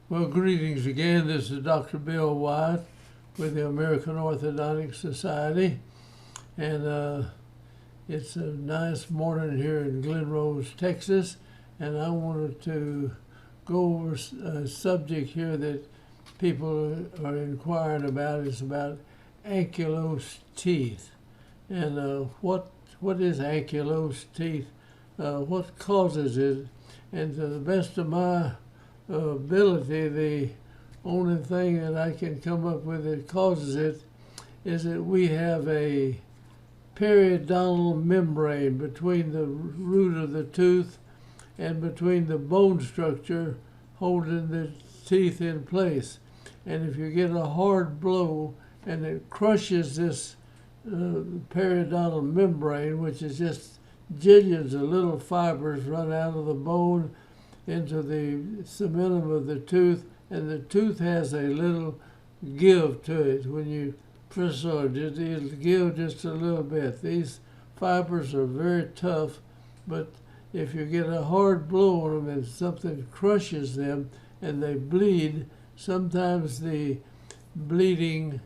Well, greetings again. This is Dr. Bill Wyatt with the American Orthodontic Society. And it's a nice morning here in Glen Rose, Texas. And I wanted to go over a subject here that people are inquiring about. It's about ankylosed teeth. And what is ankylosed teeth? What causes it? And to the best of my ability, the only thing that I can come up with that causes it is that we have a periodontal membrane between the root of the tooth and between the bone structure holding the teeth in place. And if you get a hard blow and it crushes this periodontal membrane, which is just jillions of little fibers run out of the bone into the cementum of the tooth, and the tooth has a little give to it. When you press on it, it'll give just a little bit. These fibers are very tough, but if you get a hard blow on them and something crushes them and they bleed, sometimes the bleeding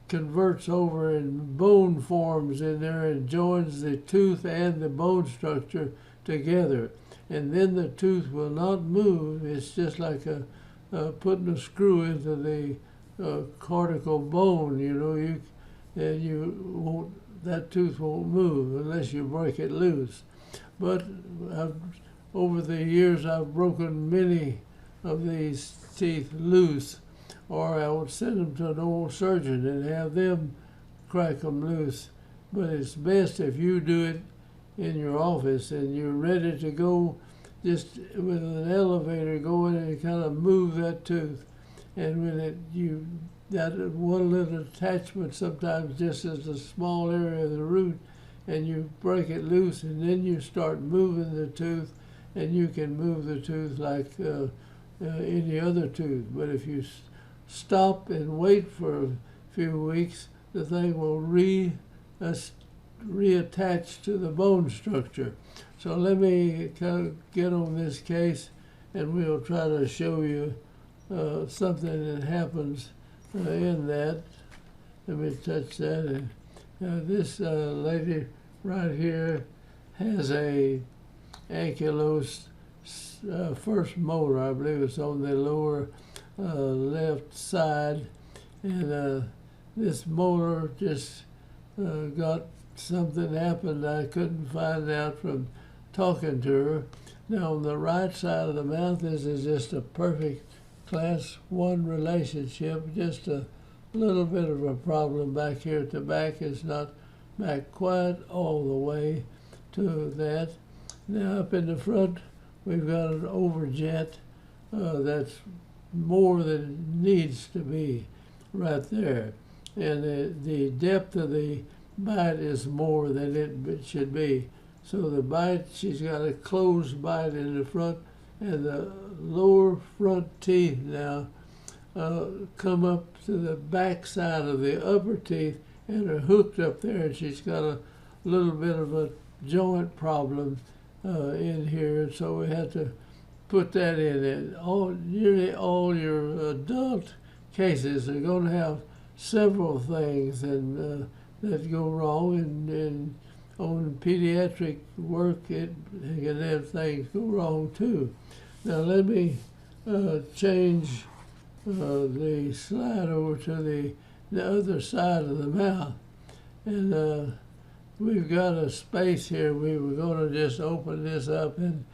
converts over and bone forms in there and joins the tooth and the bone structure together. And then the tooth will not move. It's just like putting a screw into the cortical bone. That tooth won't move unless you break it loose. But over the years, I've broken many of these teeth loose, or I would send them to an old surgeon and have them crack them loose. But it's best if you do it in your office and you're ready to go, just with an elevator, go in and kind of move that tooth. And when that one little attachment sometimes just is a small area of the root, and you break it loose, and then you start moving the tooth, and you can move the tooth like any other tooth. But if you stop and wait for a few weeks, the thing will reattach to the bone structure. So let me kind of get on this case, and we'll try to show you something that happens in that. Let me touch that. This lady right here has a ankylosed first molar. I believe it's on the lower left side, and this molar just got something happened I couldn't find out from talking to her. Now on the right side of the mouth, this is just a perfect class 1 relationship, just a little bit of a problem back here at the back. It's not back quite all the way to that. Now up in the front, we've got an overjet that's more than it needs to be right there. And the depth of the bite is more than it should be. So the bite, she's got a closed bite in the front, and the lower front teeth now come up to the back side of the upper teeth and are hooked up there, and she's got a little bit of a joint problem in here, and so we had to put that in. And nearly all your adult cases are going to have several things that go wrong, and on pediatric work, it can have things go wrong too. Now let me change the slide over to the other side of the mouth. And we've got a space here. We were going to just open this up and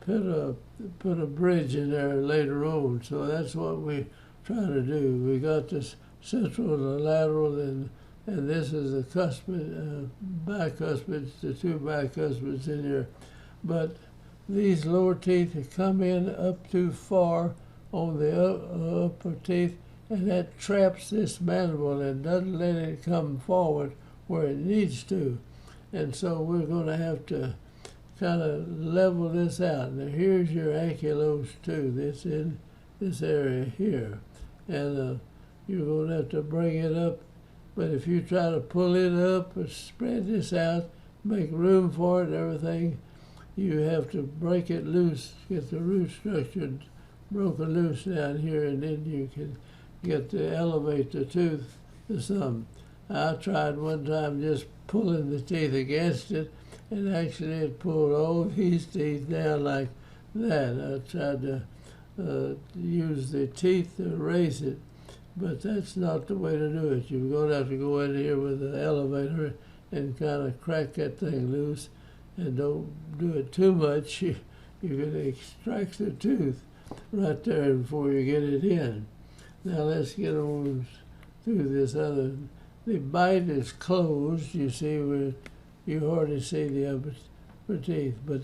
put a bridge in there later on. So that's what we're trying to do. We got this central and the lateral, and this is the cuspid, bicuspids, the two bicuspids in here. But these lower teeth have come in up too far on the upper teeth, and that traps this mandible and doesn't let it come forward where it needs to. And so we're going to have to kind of level this out. Now here's your ankylosed tooth. It's in this area here. And you're going to have to bring it up. But if you try to pull it up or spread this out, make room for it and everything, you have to break it loose, get the root structure broken loose down here, and then you can get to elevate the tooth to some. I tried one time just pulling the teeth against it, and actually it pulled all these teeth down like that. I tried to use the teeth to raise it, but that's not the way to do it. You're going to have to go in here with the elevator and kind of crack that thing loose, and don't do it too much. You're going to extract the tooth right there before you get it in. Now let's get on through this other. The bite is closed, you see, where you hardly see the upper teeth, but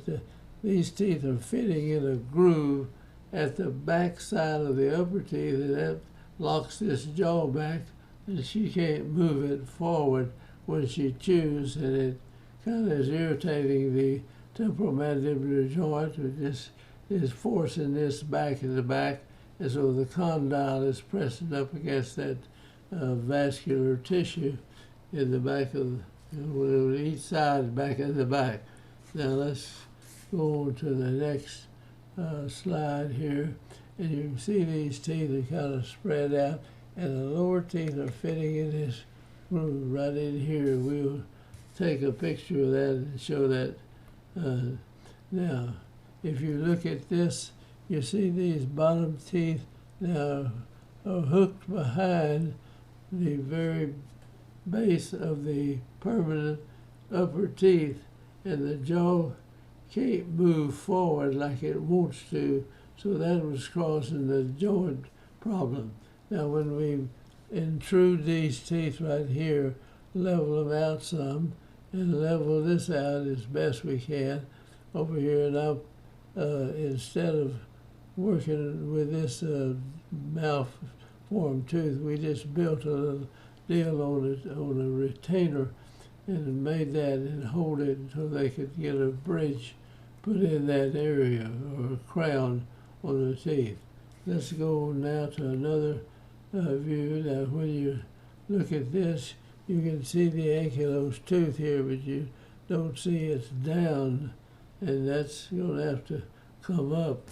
these teeth are fitting in a groove at the back side of the upper teeth, and that locks this jaw back, and she can't move it forward when she chews, and it kind of is irritating the temporomandibular joint, which just is forcing this back in the back, and so the condyle is pressing up against that vascular tissue in the back of each side, back of the back. Now let's go on to the next slide here, and you can see these teeth are kind of spread out, and the lower teeth are fitting in this groove right in here. We'll take a picture of that and show that. Now, if you look at this, you see these bottom teeth now are hooked behind the very base of the permanent upper teeth, and the jaw can't move forward like it wants to, so that was causing the joint problem. Now when we intrude these teeth right here, level them out some, and level this out as best we can over here, and I'll, instead of working with this malformed tooth, we just built a little deal on a retainer and made that and hold it so they could get a bridge put in that area, or a crown on the teeth. Let's go now to another view. Now when you look at this, you can see the ankylosed tooth here, but you don't see it's down, and that's going to have to come up.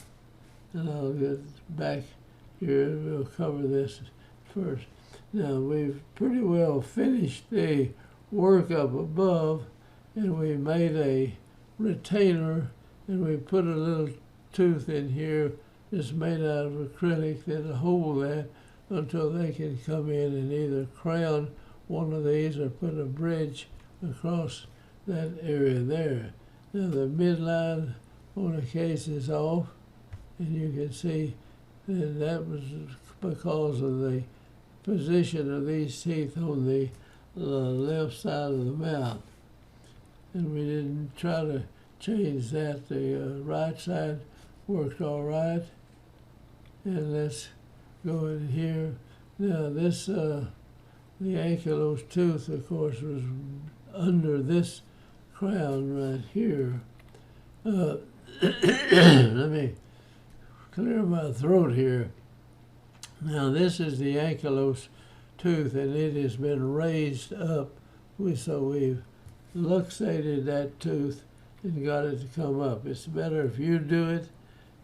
And I'll get back here and we'll cover this first. Now we've pretty well finished the work up above, and we made a retainer, and we put a little tooth in here that's made out of acrylic that'll hold that until they can come in and either crown one of these or put a bridge across that area there. Now the midline on the case is off, and you can see that was because of the position of these teeth on the left side of the mouth. And we didn't try to change that. The right side worked all right. And let's go in here. Now this, the ankylosed tooth, of course, was under this crown right here. Let me clear my throat here. Now this is the ankylosed tooth, and it has been raised up. So we've luxated that tooth and got it to come up. It's better if you do it,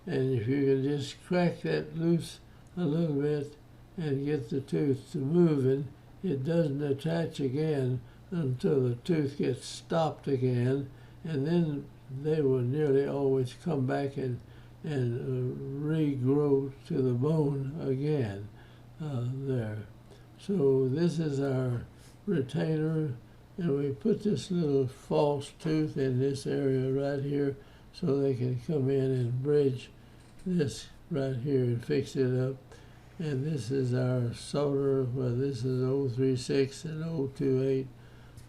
and if you can just crack that loose a little bit and get the tooth to moving, it doesn't attach again until the tooth gets stopped again, and then they will nearly always come back and regrow to the bone again there. So this is our retainer, and we put this little false tooth in this area right here so they can come in and bridge this right here and fix it up. And this is our solder, well, this is 036 and 028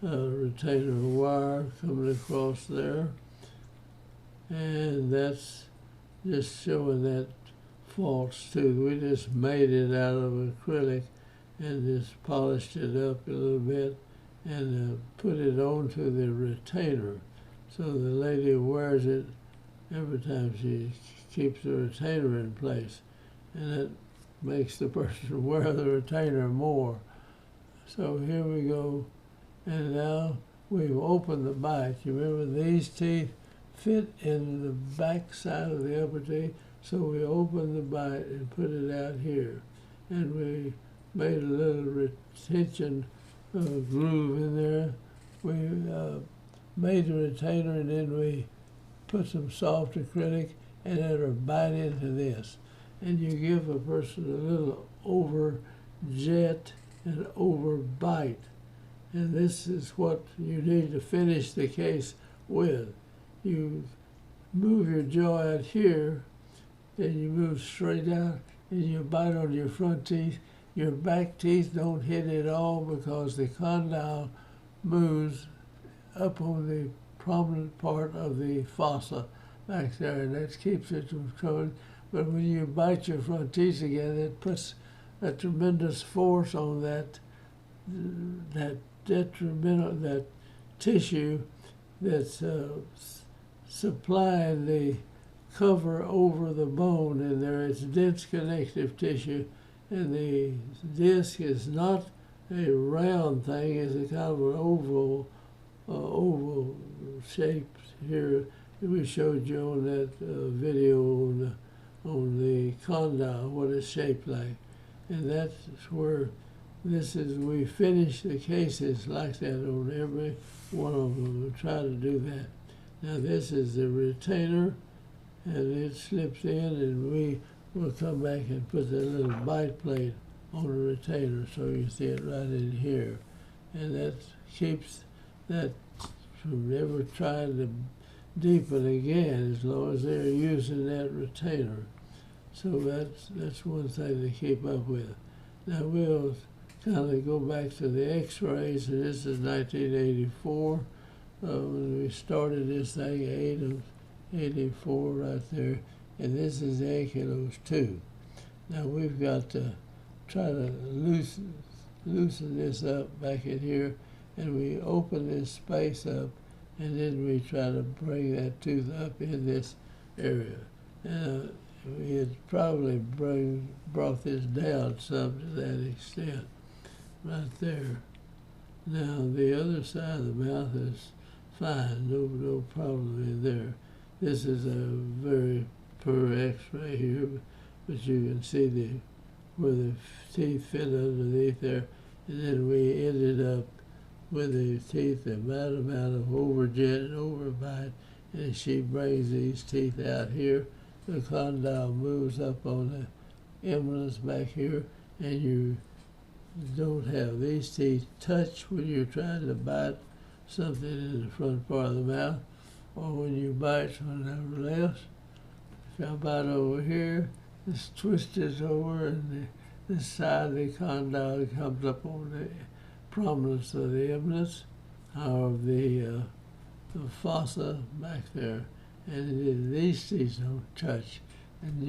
retainer wire coming across there. And that's just showing that false tooth. We just made it out of acrylic and just polished it up a little bit and put it onto the retainer. So the lady wears it every time she keeps the retainer in place, and that makes the person wear the retainer more. So here we go, and now we've opened the bite. You remember these teeth fit in the back side of the upper teeth. So we opened the bite and put it out here. And we made a little retention groove in there. We made the retainer, and then we put some soft acrylic and let her bite into this. And you give a person a little over jet and over bite. And this is what you need to finish the case with. You move your jaw out here, then you move straight out, and you bite on your front teeth. Your back teeth don't hit at all because the condyle moves up on the prominent part of the fossa back there, and that keeps it from coming. But when you bite your front teeth again, it puts a tremendous force on that tissue that's supplying the cover over the bone, and there is dense connective tissue, and the disc is not a round thing; it's a kind of an oval shape here. We showed you on that video on the condyle what it's shaped like, and that's where we finish the cases like that on every one of them. We try to do that. Now this is the retainer, and it slips in, and we will come back and put that little bite plate on the retainer so you see it right in here. And that keeps that from ever trying to deepen again as long as they're using that retainer. So that's one thing to keep up with. Now we'll kind of go back to the x-rays, and this is 1984. When we started this thing, 8 of 84 right there, and this is Ankylosis 2. Now we've got to try to loosen this up back in here, and we open this space up, and then we try to bring that tooth up in this area. We had probably brought this down some to that extent right there. Now the other side of the mouth is fine, no problem in there. This is a very poor x-ray here, but you can see where the teeth fit underneath there, and then we ended up with the teeth the amount of overjet and overbite, and she brings these teeth out here. The condyle moves up on the eminence back here, and you don't have these teeth touch when you're trying to bite something in the front part of the mouth, or when you bite from the left. If I bite over here, this twists over, and this side of the condyle comes up on the prominence of the eminence, or the fossa back there. And these teeth don't touch, and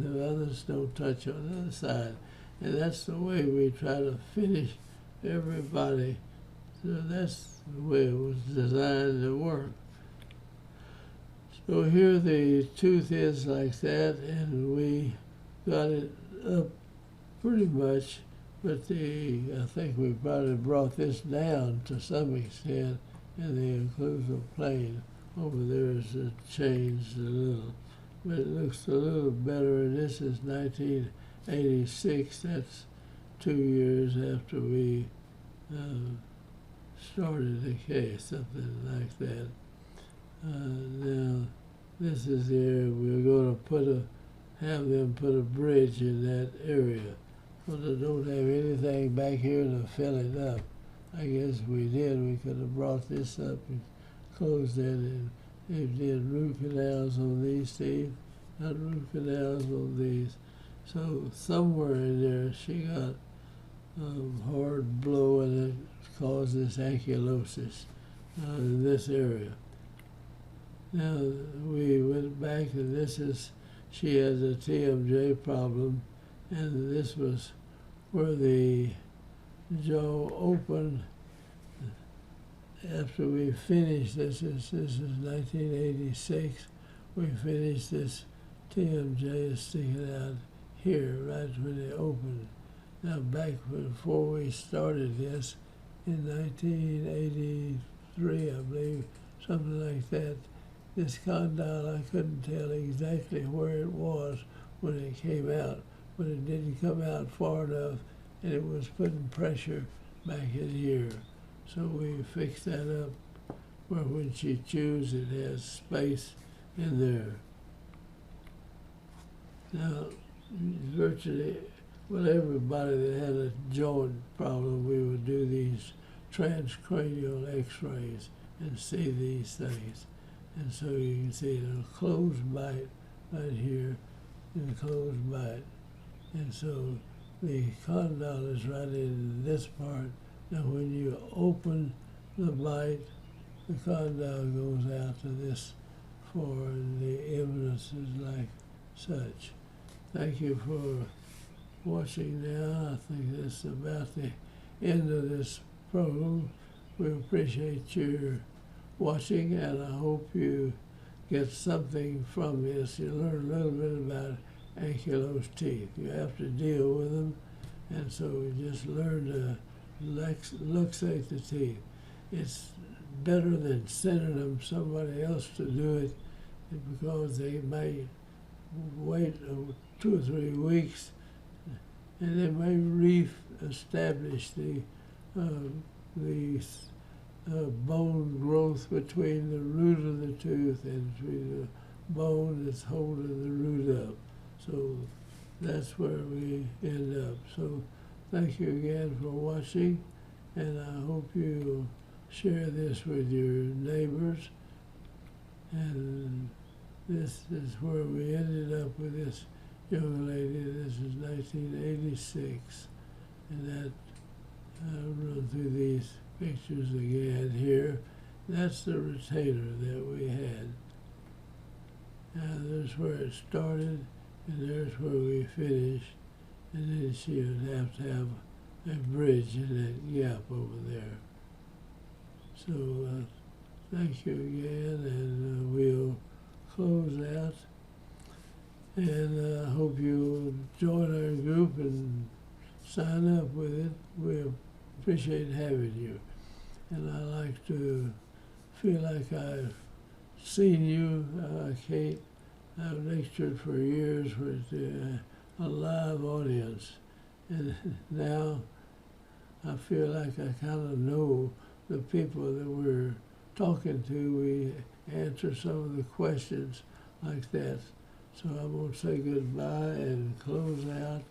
the others don't touch on the other side. And that's the way we try to finish everybody. So that's the way it was designed to work. So here the tooth is like that, and we got it up pretty much, but I think we probably brought this down to some extent, and the occlusal plane over there is changed a little, but it looks a little better. And this is 1986. That's 2 years after we started the case, something like that. Now this is the area we're going to have them put a bridge in that area, because they don't have anything back here to fill it up. I guess we did. We could have brought this up and closed it, and they did root canals on these teeth, not root canals on these. So somewhere in there she got hard blow, and it caused this ankylosis in this area. Now we went back, and she has a TMJ problem, and this was where the jaw opened. After we finished this is 1986, we finished this TMJ sticking out here right when it opened. Now back before we started this in 1983, I believe, something like that, this condyle, I couldn't tell exactly where it was when it came out, but it didn't come out far enough, and it was putting pressure back in here. So we fixed that up where when she chews, it has space in there. Now, virtually, well, everybody that had a joint problem, we would do these transcranial x-rays and see these things. And so you can see a closed bite right here and a closed bite. And so the condyle is right in this part. Now when you open the bite, the condyle goes out to this far, and the evidence is like such. Thank you for watching now. I think that's about the end of this program. We appreciate your watching, and I hope you get something from this. You learn a little bit about ankylosed teeth. You have to deal with them, and so we just learn to luxate the teeth. It's better than sending them somebody else to do it, because they may wait 2 or 3 weeks, and they may re-establish the bone growth between the root of the tooth and between the bone that's holding the root up. So that's where we end up. So thank you again for watching, and I hope you share this with your neighbors. And this is where we ended up with this young lady. This is 1986, and that I'll run through these pictures again here. That's the retainer that we had. Now there's where it started, and there's where we finished, and then she would have to have a bridge in that gap over there. So thank you again, and we'll close out. And I hope you'll join our group and sign up with it. We appreciate having you. And I like to feel like I've seen you. I've lectured for years with a live audience. And now I feel like I kind of know the people that we're talking to. We answer some of the questions like that. So I'm going to say goodbye and close out.